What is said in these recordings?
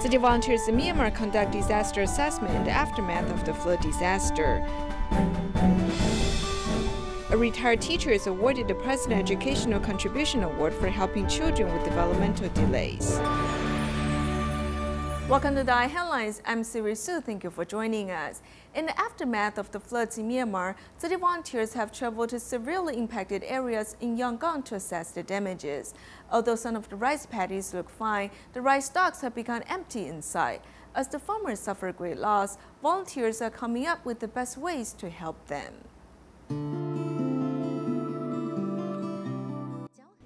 City volunteers in Myanmar conduct disaster assessment in the aftermath of the flood disaster. A retired teacher is awarded the President Educational Contribution Award for helping children with developmental delays. Welcome to DaAi Headlines. I'm Sue. Thank you for joining us. In the aftermath of the floods in Myanmar, city volunteers have traveled to severely impacted areas in Yangon to assess the damages. Although some of the rice paddies look fine, the rice stalks have become empty inside. As the farmers suffer great loss, volunteers are coming up with the best ways to help them.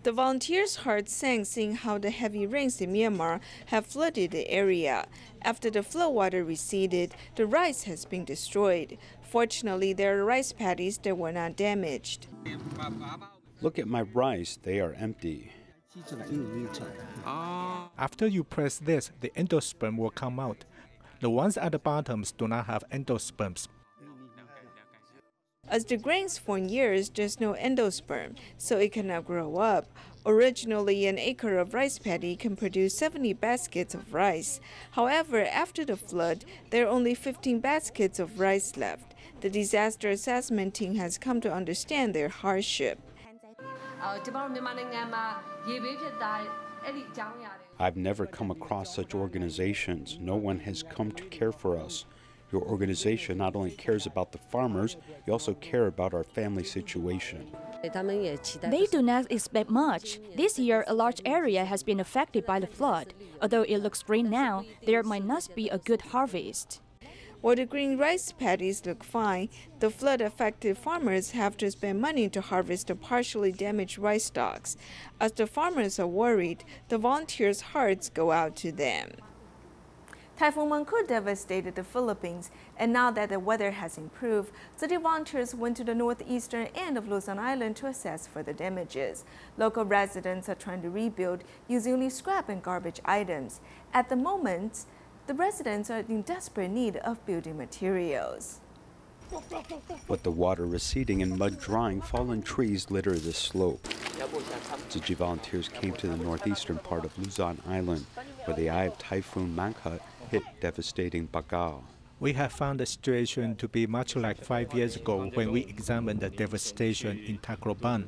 The volunteers' hearts sank seeing how the heavy rains in Myanmar have flooded the area. After the floodwater receded, the rice has been destroyed. Fortunately, there are rice paddies that were not damaged. Look at my rice, they are empty. After you press this, the endosperm will come out. The ones at the bottoms do not have endosperms. As the grains form ears, there's no endosperm, so it cannot grow up. Originally, an acre of rice paddy can produce 70 baskets of rice. However, after the flood, there are only 15 baskets of rice left. The disaster assessment team has come to understand their hardship. I've never come across such organizations. No one has come to care for us. Your organization not only cares about the farmers, you also care about our family situation. They do not expect much. This year, a large area has been affected by the flood. Although it looks green now, there might not be a good harvest. While the green rice paddies look fine, the flood-affected farmers have to spend money to harvest the partially damaged rice stalks. As the farmers are worried, the volunteers' hearts go out to them. Typhoon Mangkhut devastated the Philippines, and now that the weather has improved, city volunteers went to the northeastern end of Luzon Island to assess for the damages. Local residents are trying to rebuild using only scrap and garbage items. At the moment, the residents are in desperate need of building materials. With the water receding and mud drying, fallen trees litter the slope. Tzu Chi volunteers came to the northeastern part of Luzon Island, where the eye of Typhoon Mangkhut hit devastating Bagao. We have found the situation to be much like 5 years ago when we examined the devastation in Tacloban.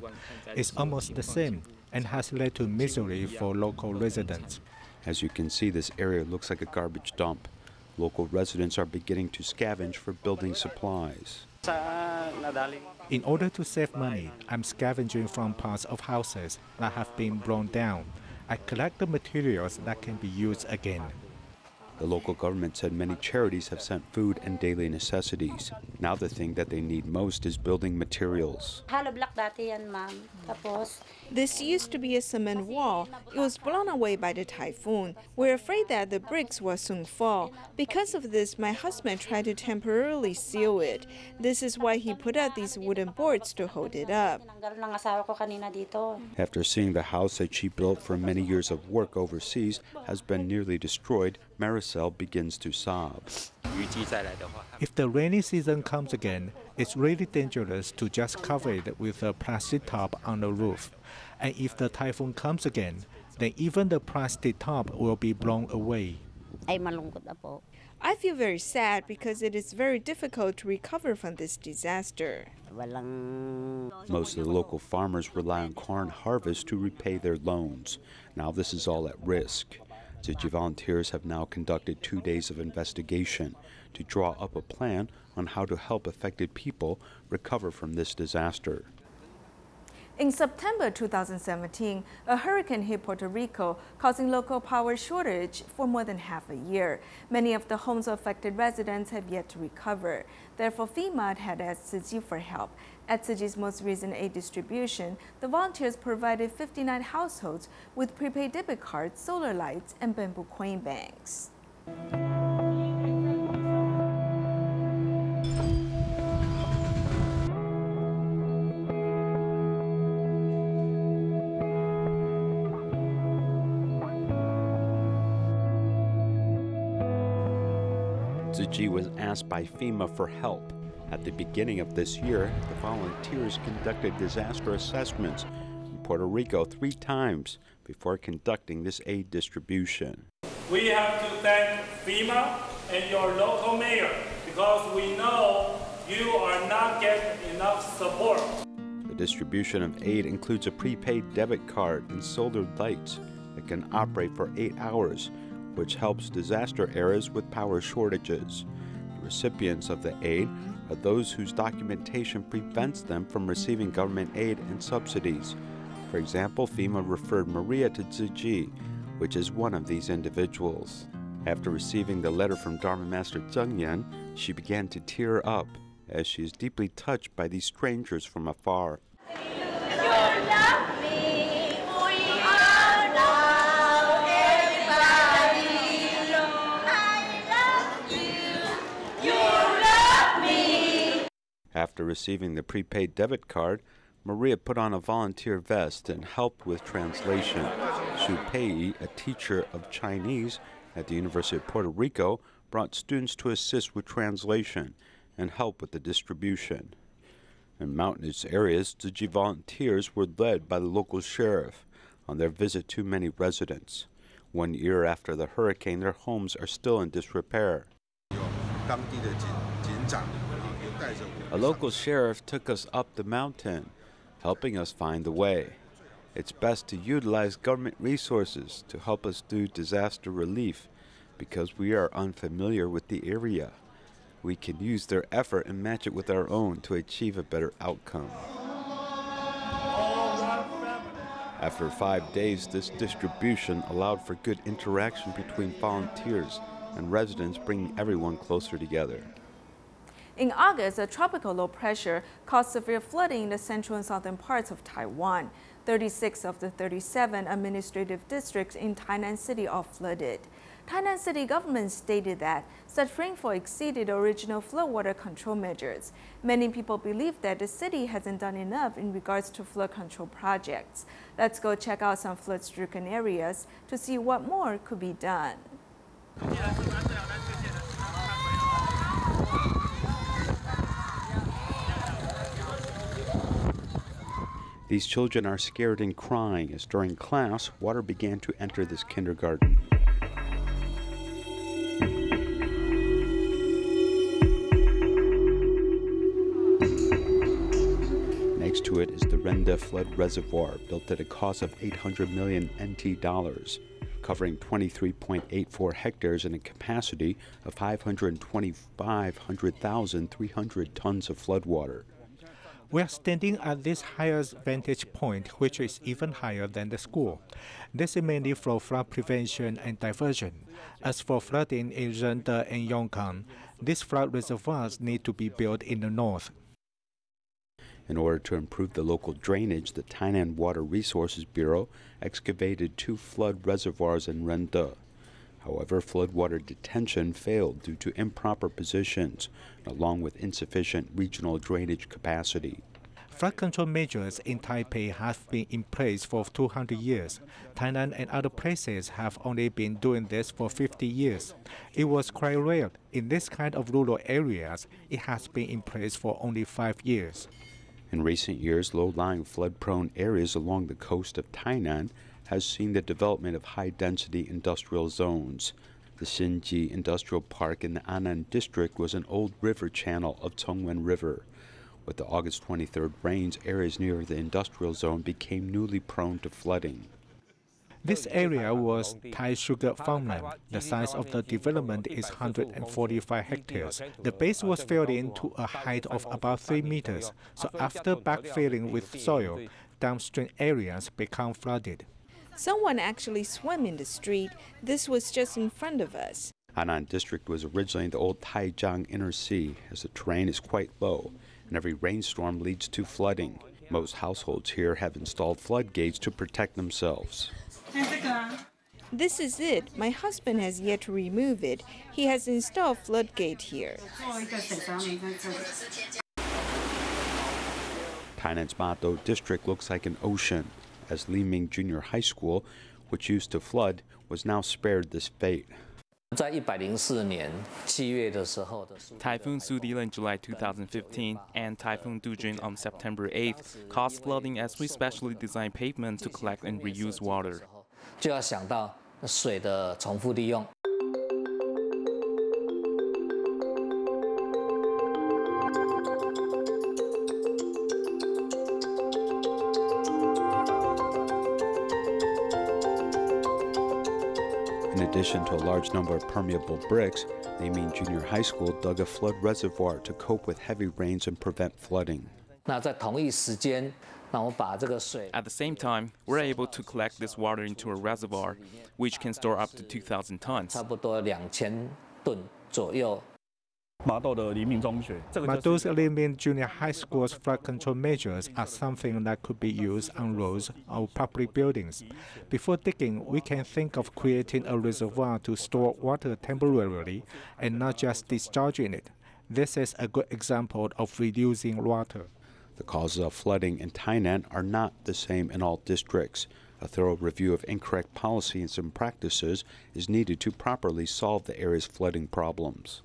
It's almost the same and has led to misery for local residents. As you can see, this area looks like a garbage dump. Local residents are beginning to scavenge for building supplies. In order to save money, I'm scavenging from parts of houses that have been blown down. I collect the materials that can be used again. The local government said many charities have sent food and daily necessities. Now the thing that they need most is building materials. This used to be a cement wall. It was blown away by the typhoon. We're afraid that the bricks will soon fall. Because of this, my husband tried to temporarily seal it. This is why he put out these wooden boards to hold it up. After seeing the house that she built from many years of work overseas has been nearly destroyed, Maricel begins to sob. If the rainy season comes again, it's really dangerous to just cover it with a plastic top on the roof. And if the typhoon comes again, then even the plastic top will be blown away. I feel very sad because it is very difficult to recover from this disaster. Most of the local farmers rely on corn harvest to repay their loans. Now this is all at risk. Tzu Chi volunteers have now conducted 2 days of investigation to draw up a plan on how to help affected people recover from this disaster. In September 2017, a hurricane hit Puerto Rico, causing local power shortage for more than half a year. Many of the homes of affected residents have yet to recover. Therefore, FEMA had asked Tzu Chi for help. At Tzu Chi's most recent aid distribution, the volunteers provided 59 households with prepaid debit cards, solar lights, and bamboo coin banks. Tzu Chi was asked by FEMA for help. At the beginning of this year, the volunteers conducted disaster assessments in Puerto Rico 3 times before conducting this aid distribution. We have to thank FEMA and your local mayor because we know you are not getting enough support. The distribution of aid includes a prepaid debit card and solar lights that can operate for 8 hours, which helps disaster areas with power shortages. The recipients of the aid are those whose documentation prevents them from receiving government aid and subsidies. For example, FEMA referred Maria to Tzu Chi, which is one of these individuals. After receiving the letter from Dharma Master Zheng Yan, she began to tear up as she is deeply touched by these strangers from afar. After receiving the prepaid debit card, Maria put on a volunteer vest and helped with translation. Xu Pei, a teacher of Chinese at the University of Puerto Rico, brought students to assist with translation and help with the distribution. In mountainous areas, Tzu Chi volunteers were led by the local sheriff on their visit to many residents. 1 year after the hurricane, their homes are still in disrepair. A local sheriff took us up the mountain, helping us find the way. It's best to utilize government resources to help us do disaster relief because we are unfamiliar with the area. We can use their effort and match it with our own to achieve a better outcome. After 5 days, this distribution allowed for good interaction between volunteers and residents, bringing everyone closer together. In August, a tropical low pressure caused severe flooding in the central and southern parts of Taiwan. 36 of the 37 administrative districts in Tainan City are flooded. Tainan City government stated that such rainfall exceeded original floodwater control measures. Many people believe that the city hasn't done enough in regards to flood control projects. Let's go check out some flood-stricken areas to see what more could be done. These children are scared and crying as during class, water began to enter this kindergarten. Next to it is the Renda Flood Reservoir, built at a cost of 800 million NT dollars, covering 23.84 hectares and a capacity of 525,300 tons of floodwater. We are standing at this highest vantage point, which is even higher than the school. This is mainly for flood prevention and diversion. As for flooding in Renda and Yongkang, these flood reservoirs need to be built in the north. In order to improve the local drainage, the Tainan Water Resources Bureau excavated 2 flood reservoirs in Renda. However, floodwater detention failed due to improper positions, along with insufficient regional drainage capacity. Flood control measures in Taipei have been in place for 200 years. Tainan and other places have only been doing this for 50 years. It was quite rare. In this kind of rural areas, it has been in place for only 5 years. In recent years, low-lying flood-prone areas along the coast of Tainan has seen the development of high-density industrial zones. The Xinji Industrial Park in the Annan District was an old river channel of Chongwen River. With the August 23rd rains, areas near the industrial zone became newly prone to flooding. This area was Thai sugar farmland. The size of the development is 145 hectares. The base was filled in to a height of about 3 meters, so after backfilling with soil, downstream areas become flooded. Someone actually swam in the street. This was just in front of us. Annan District was originally the old Taijiang Inner Sea, as the terrain is quite low, and every rainstorm leads to flooding. Most households here have installed floodgates to protect themselves. This is it. My husband has yet to remove it. He has installed floodgate here. Tainan's Mado District looks like an ocean, as Liming Junior High School, which used to flood, was now spared this fate. Typhoon Sudila in July 2015 and Typhoon Dujin on September 8th caused flooding as we specially designed pavement to collect and reuse water. 水的重复利用。In addition to a large number of permeable bricks, Naming Junior High School dug a flood reservoir to cope with heavy rains and prevent flooding. 那在同一时间，那我把这个水 At the same time, we're able to collect this water into a reservoir, which can store up to 2,000 tons. 差不多2000吨左右。 Mado's Limin Junior High School's flood control measures are something that could be used on roads or public buildings. Before digging, we can think of creating a reservoir to store water temporarily and not just discharging it. This is a good example of reusing water. The causes of flooding in Tainan are not the same in all districts. A thorough review of incorrect policies and practices is needed to properly solve the area's flooding problems.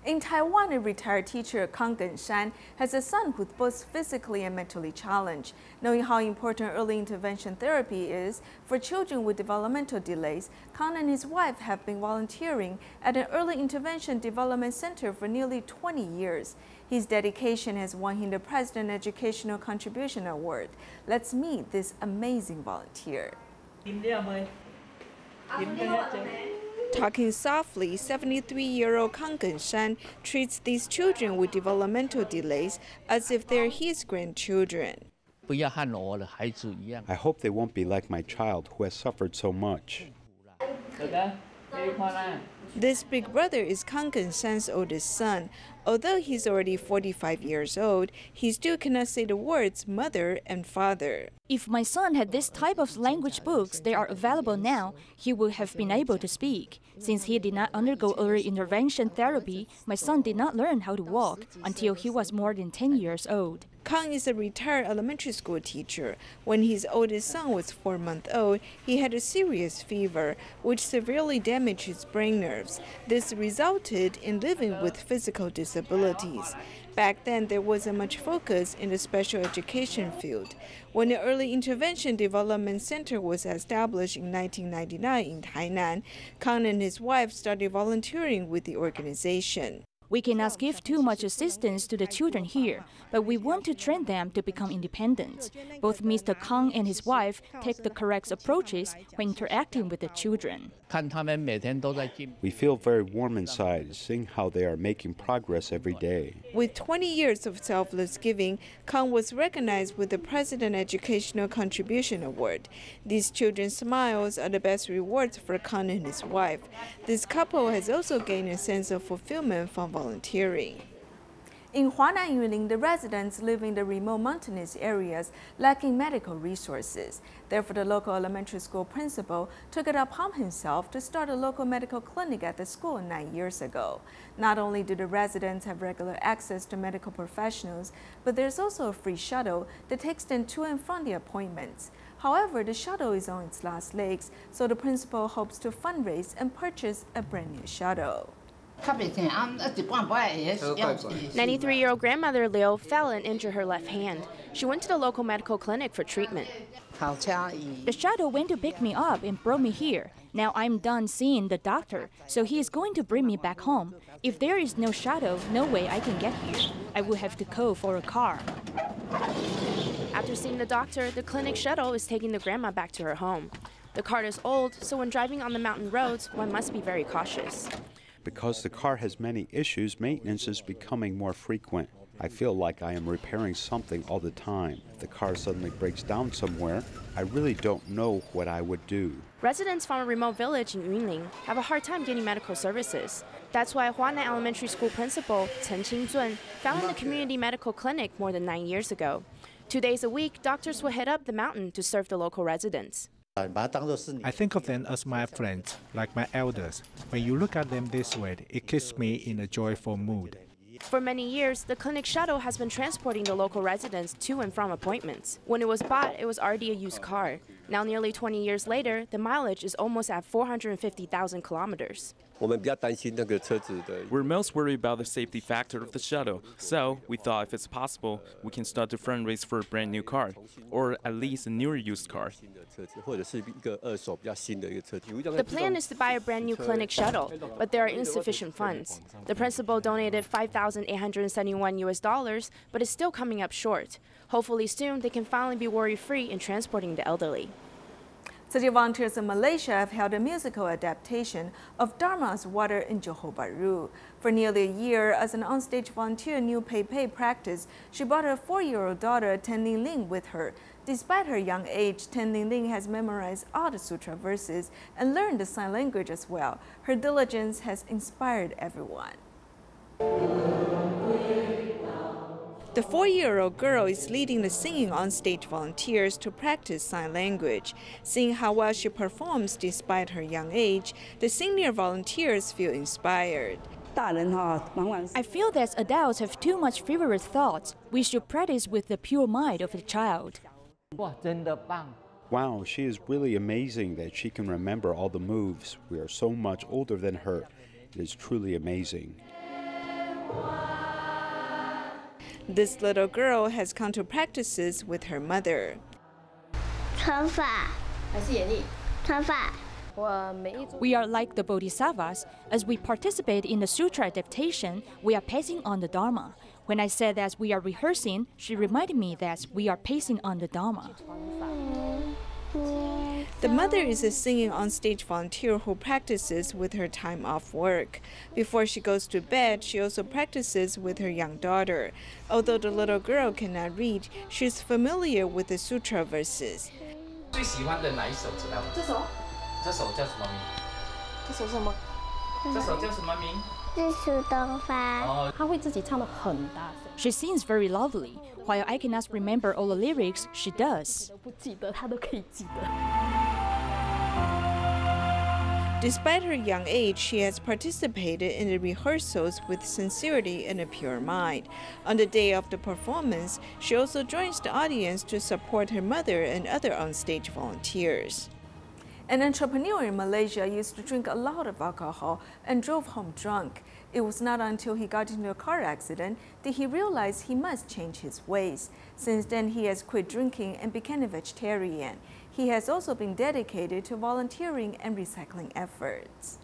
In Taiwan, a retired teacher,康耿山, has a son who's both physically and mentally challenged. Knowing how important early intervention therapy is for children with developmental delays, Kang and his wife have been volunteering at an early intervention development center for nearly 20 years. His dedication has won him the President Educational Contribution Award. Let's meet this amazing volunteer. Talking softly, 73-year-old Kang耿山treats these children with developmental delays as if they're his grandchildren. I hope they won't be like my child who has suffered so much. This big brother is Kang耿山oldest son. Although he's already 45 years old, he still cannot say the words mother and father. If my son had this type of language books that are available now, he would have been able to speak. Since he did not undergo early intervention therapy, my son did not learn how to walk until he was more than 10 years old. Kang is a retired elementary school teacher. When his oldest son was 4 months old, he had a serious fever, which severely damaged his brain nerves. This resulted in living with physical disabilities. Back then, there wasn't much focus in the special education field. When the Early Intervention Development Center was established in 1999 in Tainan, Kang and his wife started volunteering with the organization. We cannot give too much assistance to the children here, but we want to train them to become independent. Both Mr. Kang and his wife take the correct approaches when interacting with the children. We feel very warm inside, seeing how they are making progress every day. With 20 years of selfless giving, Kang was recognized with the President Educational Contribution Award. These children's smiles are the best rewards for Kang and his wife. This couple has also gained a sense of fulfillment from volunteering. In Huanan Yunlin, the residents live in the remote mountainous areas lacking medical resources. Therefore, the local elementary school principal took it upon himself to start a local medical clinic at the school 9 years ago. Not only do the residents have regular access to medical professionals, but there's also a free shuttle that takes them to and from the appointments. However, the shuttle is on its last legs, so the principal hopes to fundraise and purchase a brand new shuttle. 93-year-old grandmother Liu fell and injured her left hand. She went to the local medical clinic for treatment. The shuttle went to pick me up and brought me here. Now I'm done seeing the doctor, so he is going to bring me back home. If there is no shuttle, no way I can get here. I will have to call for a car. After seeing the doctor, the clinic shuttle is taking the grandma back to her home. The car is old, so when driving on the mountain roads, one must be very cautious. Because the car has many issues, maintenance is becoming more frequent. I feel like I am repairing something all the time. If the car suddenly breaks down somewhere, I really don't know what I would do. Residents from a remote village in Yunlin have a hard time getting medical services. That's why Huanan Elementary School principal Chen Qingzun founded a community medical clinic more than 9 years ago. 2 days a week, doctors will head up the mountain to serve the local residents. I think of them as my friends, like my elders. When you look at them this way, it keeps me in a joyful mood. For many years, the clinic shuttle has been transporting the local residents to and from appointments. When it was bought, it was already a used car. Now, nearly 20 years later, the mileage is almost at 450,000 kilometers. We're most worried about the safety factor of the shuttle, so we thought if it's possible, we can start the fundraise for a brand new car, or at least a newer used car. The plan is to buy a brand new clinic shuttle, but there are insufficient funds. The principal donated $5,871, but is still coming up short. Hopefully soon, they can finally be worry-free in transporting the elderly. Tzu Chi volunteers in Malaysia have held a musical adaptation of Dharma's Water in Johor Bahru. For nearly a year, as an onstage volunteer in New Pei Pei practice, she brought her 4-year-old daughter, Ten Ling Ling, with her. Despite her young age, Ten Ling Ling has memorized all the sutra verses and learned the sign language as well. Her diligence has inspired everyone. The 4-year-old girl is leading the singing on-stage volunteers to practice sign language. Seeing how well she performs despite her young age, the senior volunteers feel inspired. I feel that adults have too much frivolous thoughts. We should practice with the pure mind of the child. Wow, she is really amazing that she can remember all the moves. We are so much older than her. It is truly amazing. This little girl has come to practices with her mother. We are like the bodhisattvas. As we participate in the sutra adaptation, we are passing on the Dharma. When I said that we are rehearsing, she reminded me that we are passing on the Dharma. The mother is a singing on-stage volunteer who practices with her time off work. Before she goes to bed, she also practices with her young daughter. Although the little girl cannot read, she is familiar with the sutra verses. She sings very loudly. While I cannot remember all the lyrics, she does. Despite her young age, she has participated in the rehearsals with sincerity and a pure mind. On the day of the performance, she also joins the audience to support her mother and other on-stage volunteers. An entrepreneur in Malaysia used to drink a lot of alcohol and drove home drunk. It was not until he got into a car accident that he realized he must change his ways. Since then, he has quit drinking and became a vegetarian. He has also been dedicated to volunteering and recycling efforts.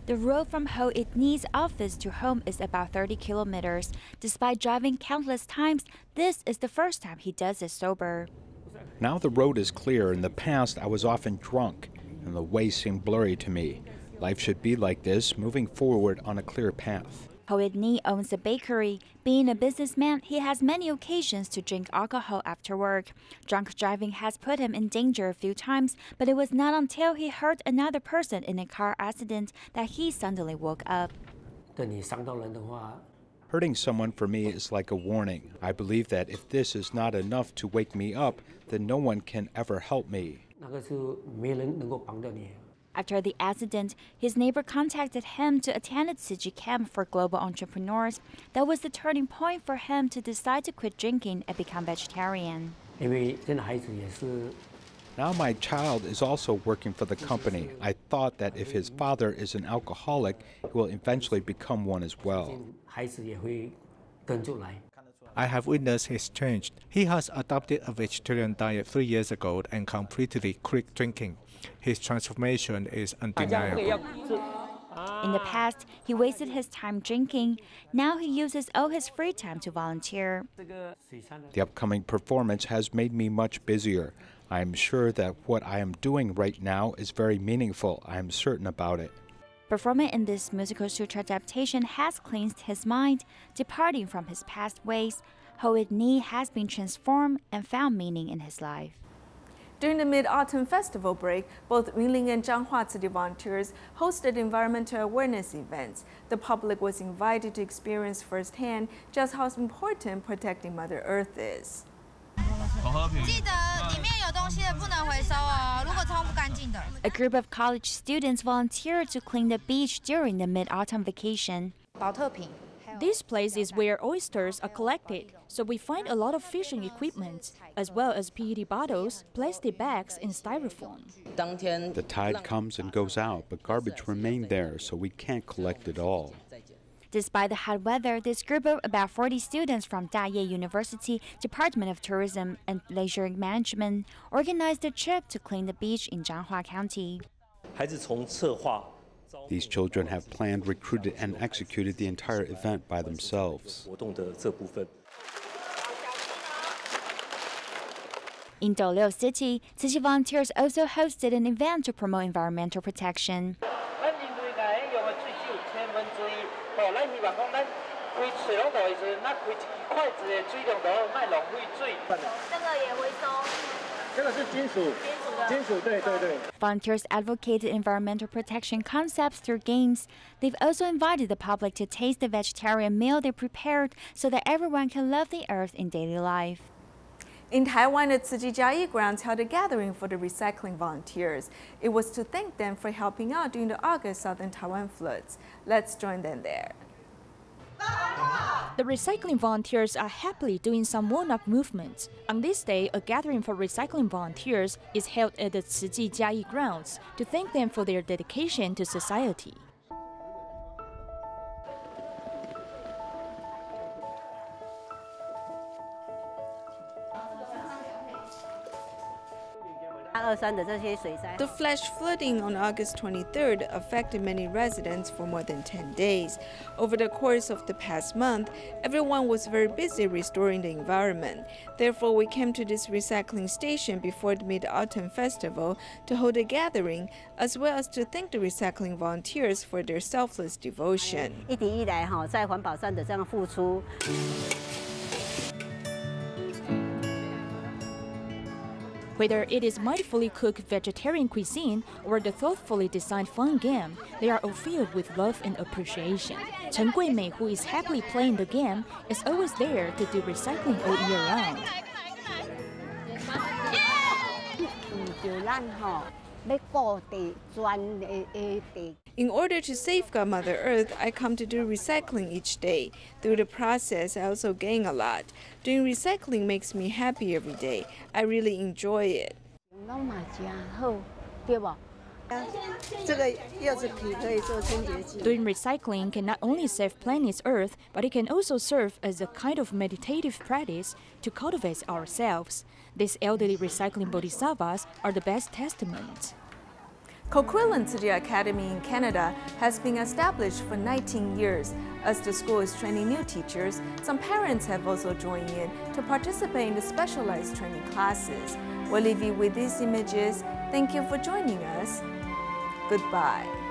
The road from Ho It Ni's office to home is about 30 kilometers. Despite driving countless times, this is the first time he does it sober. Now the road is clear. In the past, I was often drunk, and the way seemed blurry to me. Life should be like this, moving forward on a clear path. Ho It Ni owns a bakery. Being a businessman, he has many occasions to drink alcohol after work. Drunk driving has put him in danger a few times, but it was not until he hurt another person in a car accident that he suddenly woke up. Hurting someone for me is like a warning. I believe that if this is not enough to wake me up, then no one can ever help me. After the accident, his neighbor contacted him to attend a Tzu Chi camp for global entrepreneurs. That was the turning point for him to decide to quit drinking and become vegetarian. Now my child is also working for the company. I thought that if his father is an alcoholic, he will eventually become one as well. I have witnessed his change. He has adopted a vegetarian diet 3 years ago and completely quit drinking. His transformation is undeniable. In the past, he wasted his time drinking. Now he uses all his free time to volunteer. The upcoming performance has made me much busier. I am sure that what I am doing right now is very meaningful. I am certain about it. Performing in this musical sutra adaptation has cleansed his mind. Departing from his past ways, Ho It Ni has been transformed and found meaning in his life. During the Mid-Autumn Festival break, both Yunlin and Zhanghua Tzu Chi volunteers hosted environmental awareness events. The public was invited to experience firsthand just how important protecting Mother Earth is. A group of college students volunteered to clean the beach during the mid-autumn vacation. This place is where oysters are collected, so we find a lot of fishing equipment, as well as PET bottles, plastic bags, and styrofoam. The tide comes and goes out, but garbage remains there, so we can't collect it all. Despite the hot weather, this group of about 40 students from DaAi University Department of Tourism and Leisure Management organized a trip to clean the beach in Zhanghua County. These children have planned, recruited, and executed the entire event by themselves. In Doliu City, Tzu Chi volunteers also hosted an event to promote environmental protection. Volunteers advocated environmental protection concepts through games. They've also invited the public to taste the vegetarian meal they prepared so that everyone can love the earth in daily life. In Taiwan, the Tzu Chi grounds held a gathering for the recycling volunteers. It was to thank them for helping out during the August Southern Taiwan floods. Let's join them there. The recycling volunteers are happily doing some warm-up movements. On this day, a gathering for recycling volunteers is held at the Tzu Chi grounds to thank them for their dedication to society. The flash flooding on August 23rd affected many residents for more than 10 days. Over the course of the past month, everyone was very busy restoring the environment. Therefore, we came to this recycling station before the Mid-Autumn Festival to hold a gathering, as well as to thank the recycling volunteers for their selfless devotion. Whether it is mindfully cooked vegetarian cuisine or the thoughtfully designed fun game, they are all filled with love and appreciation. Chen Guimei, who is happily playing the game, is always there to do recycling all year round. In order to safeguard Mother Earth, I come to do recycling each day. Through the process, I also gain a lot. Doing recycling makes me happy every day. I really enjoy it. Doing recycling can not only save planet's Earth, but it can also serve as a kind of meditative practice to cultivate ourselves. These elderly recycling bodhisattvas are the best testament. Coquitlam Tzu Chi Academy in Canada has been established for 19 years. As the school is training new teachers, some parents have also joined in to participate in the specialized training classes. We'll leave you with these images. Thank you for joining us. Goodbye.